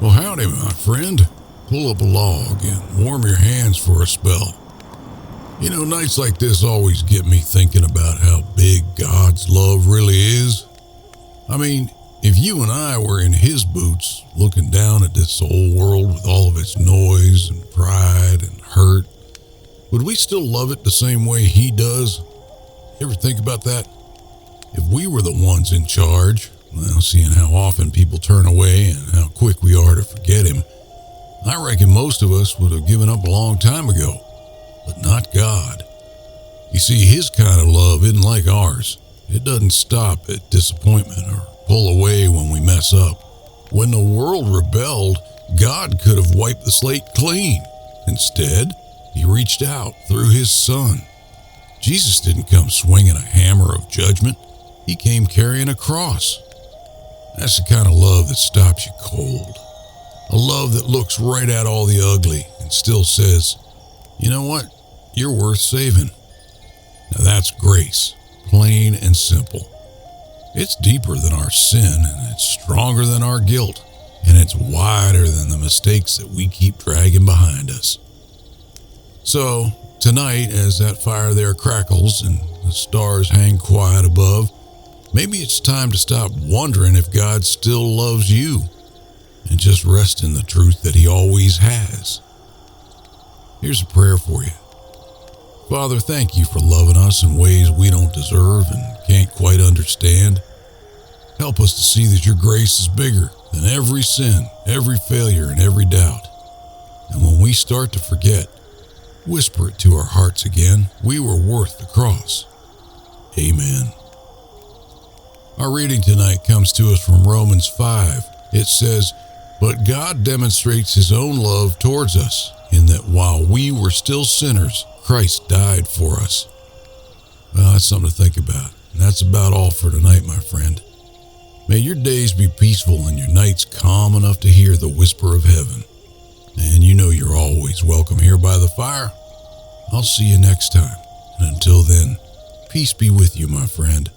Well, howdy, my friend. Pull up a log and warm your hands for a spell. You know, nights like this always get me thinking about how big God's love really is. I mean, if you and I were in His boots, looking down at this old world with all of its noise and pride and hurt, would we still love it the same way He does? You ever think about that? If we were the ones in charge, well, seeing how often people turn away and how quick we are to forget Him, I reckon most of us would have given up a long time ago. But not God. You see, His kind of love isn't like ours. It doesn't stop at disappointment or pull away when we mess up. When the world rebelled, God could have wiped the slate clean. Instead, He reached out through His Son. Jesus didn't come swinging a hammer of judgment. He came carrying a cross. That's the kind of love that stops you cold. A love that looks right at all the ugly and still says, you know what? You're worth saving. Now that's grace, plain and simple. It's deeper than our sin, and it's stronger than our guilt, and it's wider than the mistakes that we keep dragging behind us. So, tonight, as that fire there crackles and the stars hang quiet above, maybe it's time to stop wondering if God still loves you and just rest in the truth that He always has. Here's a prayer for you. Father, thank You for loving us in ways we don't deserve and can't quite understand. Help us to see that Your grace is bigger than every sin, every failure, and every doubt. And when we start to forget, whisper it to our hearts again, we were worth the cross. Amen. Our reading tonight comes to us from Romans 5. It says, "But God demonstrates His own love towards us, in that while we were still sinners, Christ died for us." Well, that's something to think about. And that's about all for tonight, my friend. May your days be peaceful and your nights calm enough to hear the whisper of heaven. And you know you're always welcome here by the fire. I'll see you next time. And until then, peace be with you, my friend.